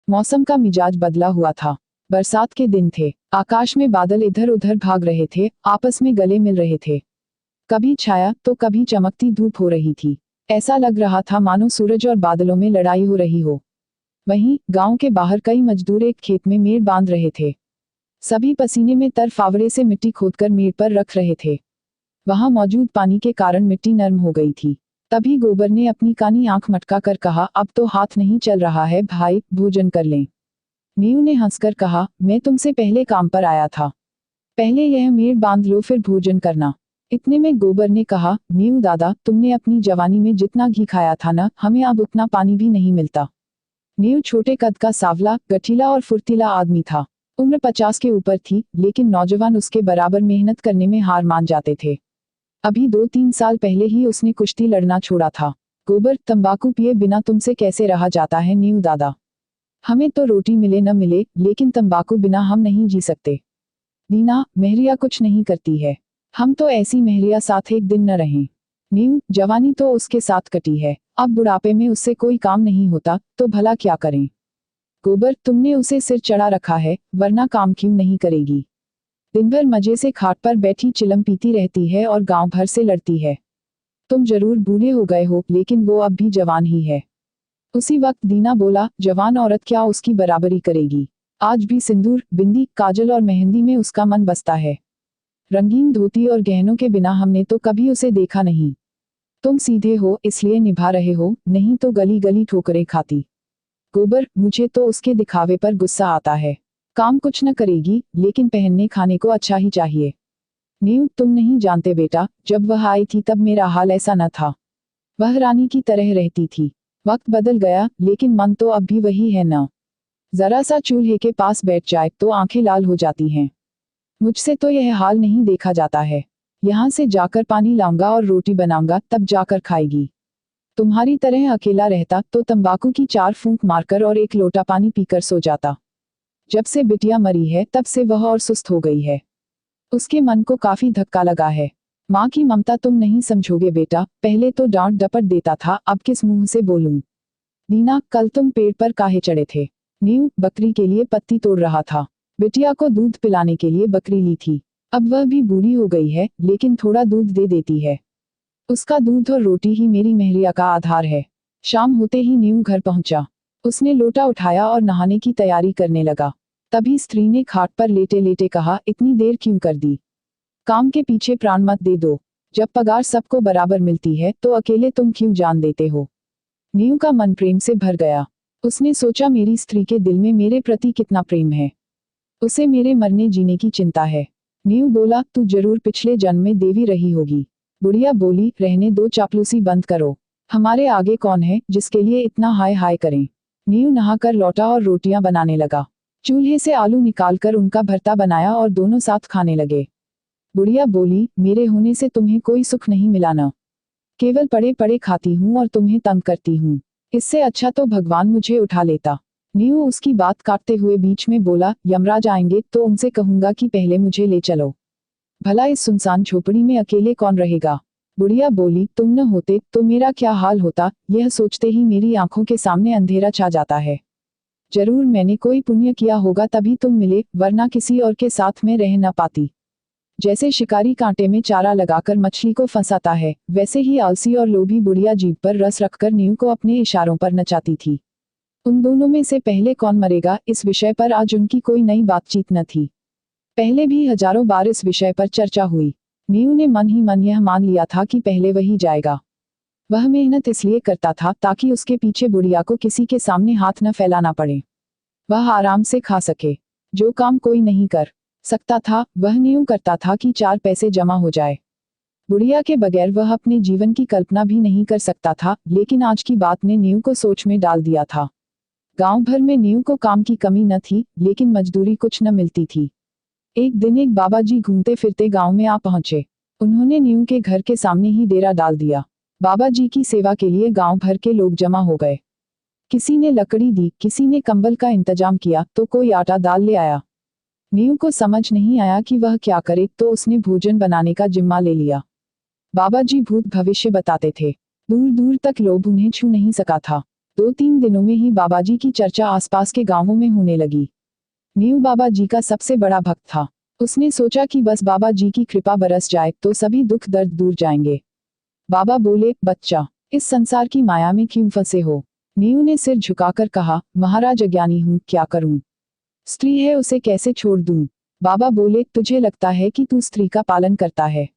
मौसम का मिजाज बदला हुआ था। बरसात के दिन थे। आकाश में बादल इधर उधर भाग रहे थे, आपस में गले मिल रहे थे। कभी छाया तो कभी चमकती धूप हो रही थी। ऐसा लग रहा था मानो सूरज और बादलों में लड़ाई हो रही हो। वहीं गांव के बाहर कई मजदूर एक खेत में मेड़ बांध रहे थे। सभी पसीने में तर फावड़े से मिट्टी खोदकर मेड़ पर रख रहे थे। वहां मौजूद पानी के कारण मिट्टी नरम हो गई थी। तभी गोबर ने अपनी कानी आंख मटका कर कहा, अब तो हाथ नहीं चल रहा है भाई, भोजन कर लें। नीऊ ने हंसकर कहा, मैं तुमसे पहले काम पर आया था। पहले यह मेड़ बांध लो फिर भोजन करना। इतने में गोबर ने कहा, नीऊ दादा, तुमने अपनी जवानी में जितना घी खाया था ना, हमें अब उतना पानी भी नहीं मिलता। नीऊ छोटे कद का सावला, गठीला और फुर्तीला आदमी था। उम्र 50 के ऊपर थी, लेकिन नौजवान उसके बराबर मेहनत करने में हार मान जाते थे। अभी 2-3 साल पहले ही उसने कुश्ती लड़ना छोड़ा था। गोबर, तंबाकू पिए बिना तुमसे कैसे रहा जाता है नीऊ दादा। हमें तो रोटी मिले न मिले, लेकिन तंबाकू बिना हम नहीं जी सकते। दीना, मेहरिया कुछ नहीं करती है। हम तो ऐसी मेहरिया साथ एक दिन न रहें। नीऊ, जवानी तो उसके साथ कटी है, अब बुढ़ापे में उससे कोई काम नहीं होता, तो भला क्या करें। गोबर, तुमने उसे सिर चढ़ा रखा है, वरना काम क्यों नहीं करेगी। दिन भर मजे से खाट पर बैठी चिलम पीती रहती है और गांव भर से लड़ती है। तुम जरूर बूढ़े हो गए हो, लेकिन वो अब भी जवान ही है। उसी वक्त दीना बोला, जवान औरत क्या उसकी बराबरी करेगी। आज भी सिंदूर, बिंदी, काजल और मेहंदी में उसका मन बसता है। रंगीन धोती और गहनों के बिना हमने तो कभी उसे देखा नहीं। तुम सीधे हो इसलिए निभा रहे हो, नहीं तो गली गली ठोकरें खाती। गोबर, मुझे तो उसके दिखावे पर गुस्सा आता है। काम कुछ न करेगी, लेकिन पहनने खाने को अच्छा ही चाहिए। नीऊ, तुम नहीं जानते बेटा, जब वह आई थी तब मेरा हाल ऐसा न था। वह रानी की तरह रहती थी। वक्त बदल गया, लेकिन मन तो अब भी वही है ना। जरा सा चूल्हे के पास बैठ जाए तो आंखें लाल हो जाती हैं। मुझसे तो यह हाल नहीं देखा जाता है। यहाँ से जाकर पानी लाऊंगा और रोटी बनाऊंगा, तब जाकर खाएगी। तुम्हारी तरह अकेला रहता तो तंबाकू की 4 फूंक मारकर और 1 लोटा पानी पीकर सो जाता। जब से बिटिया मरी है तब से वह और सुस्त हो गई है। उसके मन को काफी धक्का लगा है। माँ की ममता तुम नहीं समझोगे बेटा, पहले तो डांट डपट देता था, अब किस मुंह से बोलूं। दीना, कल तुम पेड़ पर काहे चढ़े थे। नीऊ, बकरी के लिए पत्ती तोड़ रहा था। बिटिया को दूध पिलाने के लिए बकरी ली थी। अब वह भी बूढ़ी हो गई है, लेकिन थोड़ा दूध दे देती है। उसका दूध और रोटी ही मेरी मेहरिया का आधार है। शाम होते ही नीऊ घर पहुंचा। उसने लोटा उठाया और नहाने की तैयारी करने लगा। तभी स्त्री ने खाट पर लेटे लेटे कहा, इतनी देर क्यों कर दी। काम के पीछे प्राण मत दे दो। जब पगार सबको बराबर मिलती है तो अकेले तुम क्यों जान देते हो। नीऊ का मन प्रेम से भर गया। उसने सोचा, मेरी स्त्री के दिल में मेरे प्रति कितना प्रेम है। उसे मेरे मरने जीने की चिंता है। नीऊ बोला, तू जरूर पिछले जन्म में देवी रही होगी। बुढ़िया बोली, रहने दो, चापलूसी बंद करो। हमारे आगे कौन है जिसके लिए इतना हाय हाय करें। नीऊ नहाकर लौटा और रोटियां बनाने लगा। चूल्हे से आलू निकालकर उनका भरता बनाया और दोनों साथ खाने लगे। बुढ़िया बोली, मेरे होने से तुम्हें कोई सुख नहीं मिला न। केवल पड़े पड़े खाती हूँ और तुम्हें तंग करती हूँ। इससे अच्छा तो भगवान मुझे उठा लेता। नीऊ उसकी बात काटते हुए बीच में बोला, यमराज आएंगे तो उनसे कहूंगा कि पहले मुझे ले चलो। भला इस सुनसान झोपड़ी में अकेले कौन रहेगा। बुढ़िया बोली, तुम न होते तो मेरा क्या हाल होता। यह सोचते ही मेरी आंखों के सामने अंधेरा छा जाता है। जरूर मैंने कोई पुण्य किया होगा तभी तुम मिले, वरना किसी और के साथ में रह न पाती। जैसे शिकारी कांटे में चारा लगाकर मछली को फंसाता है, वैसे ही आलसी और लोभी बुढ़िया जीभ पर रस रखकर नीऊ को अपने इशारों पर नचाती थी। उन दोनों में से पहले कौन मरेगा, इस विषय पर आज उनकी कोई नई बातचीत न थी। पहले भी हजारों बार इस विषय पर चर्चा हुई। नीऊ ने मन ही मन यह मान लिया था कि पहले वही जाएगा। वह मेहनत इसलिए करता था ताकि उसके पीछे बुढ़िया को किसी के सामने हाथ न फैलाना पड़े। वह आराम से खा सके। जो काम कोई नहीं कर सकता था, वह नीऊ करता था कि 4 पैसे जमा हो जाए। बुढ़िया के बगैर वह अपने जीवन की कल्पना भी नहीं कर सकता था, लेकिन आज की बात ने नीऊ को सोच में डाल दिया था। गांव भर में नीऊ को काम की कमी न थी, लेकिन मजदूरी कुछ न मिलती थी। एक दिन एक बाबा जी घूमते फिरते गांव में आ पहुंचे। उन्होंने नीऊ के घर के सामने ही डेरा डाल दिया। बाबा जी की सेवा के लिए गांव भर के लोग जमा हो गए। किसी ने लकड़ी दी, किसी ने कंबल का इंतजाम किया, तो कोई आटा दाल ले आया। नीऊ को समझ नहीं आया कि वह क्या करे, तो उसने भोजन बनाने का जिम्मा ले लिया। बाबा जी भूत भविष्य बताते थे। दूर दूर तक लोभ उन्हें छू नहीं सका था। 2-3 दिनों में ही बाबाजी की चर्चा आसपास के गांवों में होने लगी। नीऊ बाबा जी का सबसे बड़ा भक्त था। उसने सोचा कि बस बाबा जी की कृपा बरस जाए तो सभी दुख दर्द दूर जाएंगे। बाबा बोले, बच्चा, इस संसार की माया में क्यों फंसे हो? नीऊ ने सिर झुकाकर कहा, महाराज अज्ञानी हूँ, क्या करूँ? स्त्री है, उसे कैसे छोड़ दूँ? बाबा बोले, तुझे लगता है कि तू स्त्री का पालन करता है?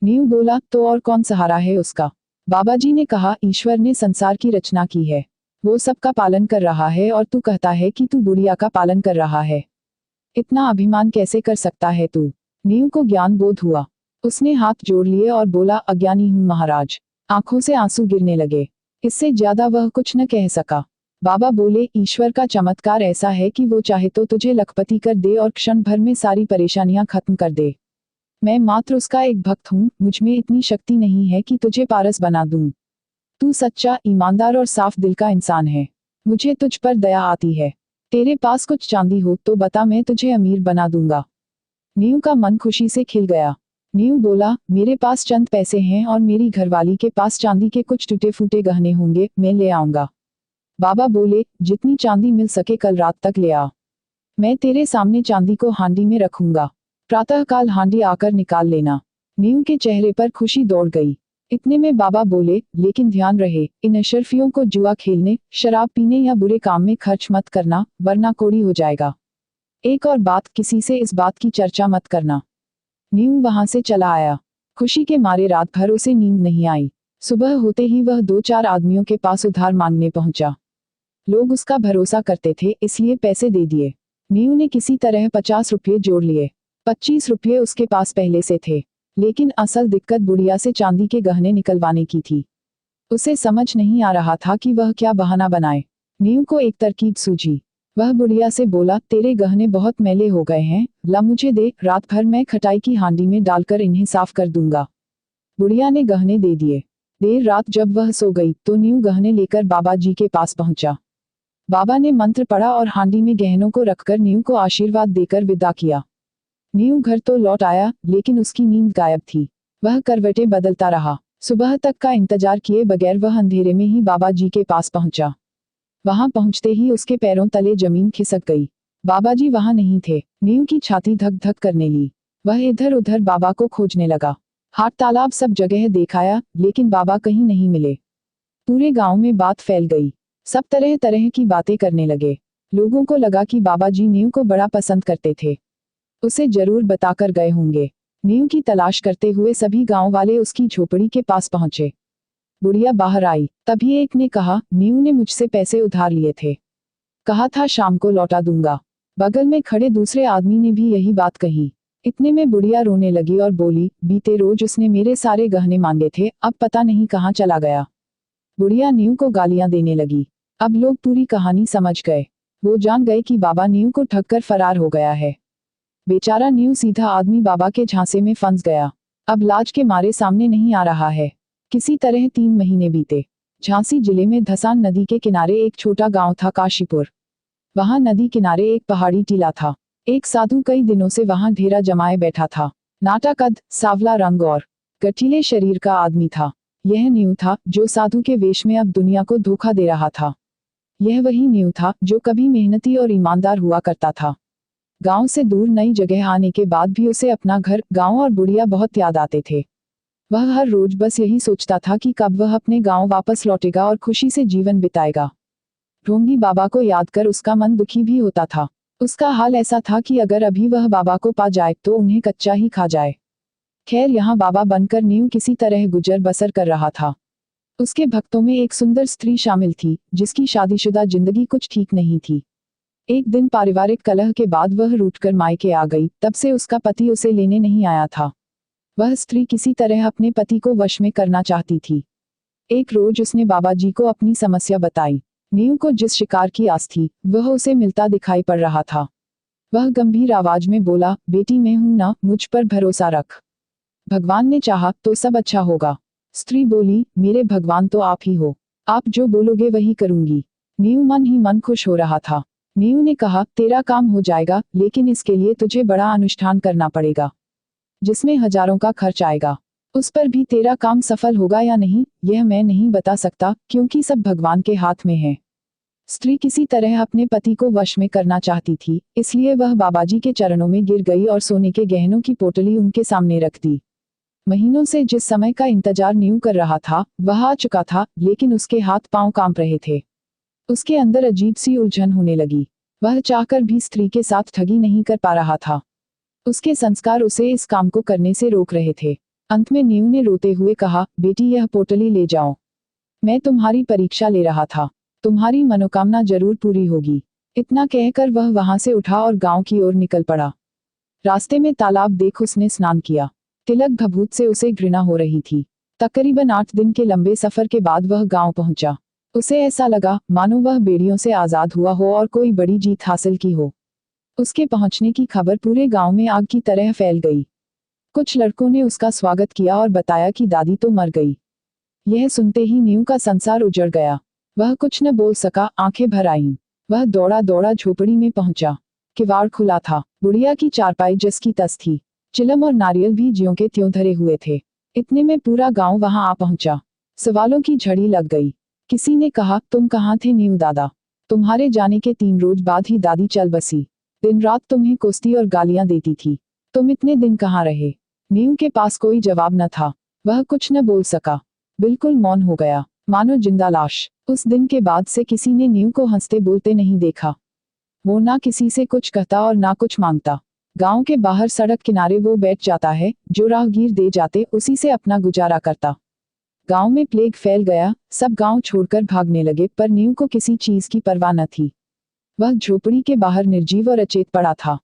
नीऊ बोला, तो और कौन सहारा है उसका? बाबाजी ने कहा, ईश्वर ने संसार की रचना की है, वो सबका पालन कर रहा है और तू कहता है कि तू बुढ़िया का पालन कर रहा है। इतना अभिमान कैसे कर सकता है तू? नीऊ को ज्ञान बोध हुआ। उसने हाथ जोड़ लिए और बोला, अज्ञानी हूँ महाराज। आंखों से आंसू गिरने लगे। इससे ज्यादा वह कुछ न कह सका। बाबा बोले, ईश्वर का चमत्कार ऐसा है कि वो चाहे तो तुझे लखपति कर दे और क्षण भर में सारी परेशानियां खत्म कर दे। मैं मात्र उसका एक भक्त हूँ, मुझमें इतनी शक्ति नहीं है कि तुझे पारस बना दूं। तू सच्चा, ईमानदार और साफ दिल का इंसान है। मुझे तुझ पर दया आती है। तेरे पास कुछ चांदी हो तो बता, मैं तुझे अमीर बना दूंगा। नीऊ का मन खुशी से खिल गया। नीऊ बोला, मेरे पास चंद पैसे हैं और मेरी घरवाली के पास चांदी के कुछ टूटे फूटे गहने होंगे, मैं ले आऊंगा। बाबा बोले, जितनी चांदी मिल सके कल रात तक ले आ। मैं तेरे सामने चांदी को हांडी में रखूंगा। प्रातःकाल हांडी आकर निकाल लेना। नीऊ के चेहरे पर खुशी दौड़ गई। इतने में बाबा बोले, लेकिन ध्यान रहे, इन अशरफियों को जुआ खेलने, शराब पीने या बुरे काम में खर्च मत करना, वरना कोड़ी हो जाएगा। एक और बात, किसी से इस बात की चर्चा मत करना। नीऊ वहां से चला आया। खुशी के मारे रात भर उसे नींद नहीं आई। सुबह होते ही वह 2-4 आदमियों के पास उधार मांगने पहुंचा। लोग उसका भरोसा करते थे, इसलिए पैसे दे दिए। नीऊ ने किसी तरह 50 रुपये जोड़ लिए। 25 रुपये उसके पास पहले से थे, लेकिन असल दिक्कत बुढ़िया से चांदी के गहने निकलवाने की थी। उसे समझ नहीं आ रहा था कि वह क्या बहाना बनाए। नीऊ को एक तरकीब सूझी। वह बुढ़िया से बोला, तेरे गहने बहुत मैले हो गए हैं, ला मुझे दे, रात भर मैं खटाई की हांडी में डालकर इन्हें साफ कर दूंगा। बुढ़िया ने गहने दे दिए। देर रात जब वह सो गई तो नीऊ गहने लेकर बाबा जी के पास पहुंचा। बाबा ने मंत्र पढ़ा और हांडी में गहनों को रखकर नीऊ को आशीर्वाद देकर विदा किया। नीऊ घर तो लौट आया, लेकिन उसकी नींद गायब थी। वह करवटें बदलता रहा। सुबह तक का इंतजार किए बगैर वह अंधेरे में ही बाबा जी के पास पहुंचा। वहां पहुंचते ही उसके पैरों तले जमीन खिसक गई। बाबाजी वहां नहीं थे। नीऊ की छाती धक धक करने ली। वह इधर उधर बाबा को खोजने लगा। हाट तालाब सब जगह देखाया, लेकिन बाबा कहीं नहीं मिले। पूरे गांव में बात फैल गई। सब तरह तरह की बातें करने लगे। लोगों को लगा कि बाबा जी नीऊ को बड़ा पसंद करते थे, उसे जरूर बताकर गए होंगे। नीऊ की तलाश करते हुए सभी गांव वाले उसकी झोपड़ी के पास पहुंचे। बुढ़िया बाहर आई। तभी एक ने कहा, नीऊ ने मुझसे पैसे उधार लिए थे, कहा था शाम को लौटा दूंगा। बगल में खड़े दूसरे आदमी ने भी यही बात कही। इतने में बुढ़िया रोने लगी और बोली, बीते रोज उसने मेरे सारे गहने मांगे थे, अब पता नहीं कहाँ चला गया। बुढ़िया नीऊ को गालियां देने लगी। अब लोग पूरी कहानी समझ गए। वो जान गए कि बाबा नीऊ को ठगकर फरार हो गया है। बेचारा नीऊ सीधा आदमी बाबा के झांसे में फंस गया। अब लाज के मारे सामने नहीं आ रहा है। किसी तरह 3 महीने बीते। झांसी जिले में धसान नदी के किनारे एक छोटा गांव था, काशीपुर। वहां नदी किनारे एक पहाड़ी टीला था। एक साधु कई दिनों से वहां ढेरा जमाए बैठा था। नाटा कद, सांवला रंग और गठीले शरीर का आदमी था। यह नीऊ था जो साधु के वेश में अब दुनिया को धोखा दे रहा था। यह वही नीऊ था जो कभी मेहनती और ईमानदार हुआ करता था। गांव से दूर नई जगह आने के बाद भी उसे अपना घर, गांव और बुढ़िया बहुत याद आते थे। वह हर रोज बस यही सोचता था कि कब वह अपने गांव वापस लौटेगा और खुशी से जीवन बिताएगा। ढोंगी बाबा को याद कर उसका मन दुखी भी होता था। उसका हाल ऐसा था कि अगर अभी वह बाबा को पा जाए तो उन्हें कच्चा ही खा जाए। खैर, यहाँ बाबा बनकर नीऊ किसी तरह गुजर बसर कर रहा था। उसके भक्तों में एक सुंदर स्त्री शामिल थी, जिसकी शादीशुदा जिंदगी कुछ ठीक नहीं थी। एक दिन पारिवारिक कलह के बाद वह रूठकर मायके आ गई। तब से उसका पति उसे लेने नहीं आया था। वह स्त्री किसी तरह अपने पति को वश में करना चाहती थी। एक रोज उसने बाबा जी को अपनी समस्या बताई। नीऊ को जिस शिकार की आस थी, वह उसे मिलता दिखाई पड़ रहा था। वह गंभीर आवाज में बोला, बेटी मैं हूं ना, मुझ पर भरोसा रख। भगवान ने चाहा तो सब अच्छा होगा। स्त्री बोली, मेरे भगवान तो आप ही हो, आप जो बोलोगे वही करूंगी। नीऊ मन ही मन खुश हो रहा था। नीऊ ने कहा, तेरा काम हो जाएगा, लेकिन इसके लिए तुझे बड़ा अनुष्ठान करना पड़ेगा, जिसमें हजारों का खर्च आएगा। उस पर भी तेरा काम सफल होगा या नहीं, यह मैं नहीं बता सकता, क्योंकि सब भगवान के हाथ में है। स्त्री किसी तरह अपने पति को वश में करना चाहती थी, इसलिए वह बाबाजी के चरणों में गिर गई और सोने के गहनों की पोटली उनके सामने रख दी। महीनों से जिस समय का इंतजार नीव कर रहा था, वह आ चुका था, लेकिन उसके हाथ पांव कांप रहे थे। उसके अंदर अजीब सी उलझन होने लगी। वह चाहकर भी स्त्री के साथ ठगी नहीं कर पा रहा था। उसके संस्कार उसे इस काम को करने से रोक रहे थे। अंत में नीव ने रोते हुए कहा, बेटी यह पोटली ले जाओ। मैं तुम्हारी परीक्षा ले रहा था। तुम्हारी मनोकामना जरूर पूरी होगी। इतना कहकर वह वहां से उठा और गांव की ओर निकल पड़ा। रास्ते में तालाब देख उसने स्नान किया। तिलक भभूत से उसे घृणा हो रही थी। तकरीबन 8 दिन के लंबे सफर के बाद वह गांव पहुंचा। उसे ऐसा लगा मानो वह बेड़ियों से आजाद हुआ हो और कोई बड़ी जीत हासिल की हो। उसके पहुंचने की खबर पूरे गांव में आग की तरह फैल गई। कुछ लड़कों ने उसका स्वागत किया और बताया कि दादी तो मर गई। यह सुनते ही नीव का संसार उजड़ गया। वह कुछ न बोल सका, आंखें भर आईं। वह दौड़ा दौड़ा झोपड़ी में पहुंचा। किवाड़ खुला था। बुढ़िया की चारपाई जिसकी तस थी। चिलम और नारियल भी ज्यों के त्यों धरे हुए थे। इतने में पूरा गांव वहां आ पहुंचा। सवालों की झड़ी लग गई। किसी ने कहा, तुम कहाँ थे नीव दादा? तुम्हारे जाने के 3 रोज बाद ही दादी चल बसी। दिन रात तुम्हें कोसती और गालियां देती थी। तुम इतने दिन कहाँ रहे? नीव के पास कोई जवाब न था। वह कुछ न बोल सका। बिल्कुल मौन हो गया, मानो जिंदा लाश। उस दिन के बाद से किसी ने नीव को हंसते बोलते नहीं देखा। वो ना किसी से कुछ कहता और ना कुछ मांगता। गांव के बाहर सड़क किनारे वो बैठ जाता है, जो राहगीर दे जाते उसी से अपना गुजारा करता। गांव में प्लेग फैल गया। सब गांव छोड़कर भागने लगे, पर नीव को किसी चीज की परवाह न थी। वह झोपड़ी के बाहर निर्जीव और अचेत पड़ा था।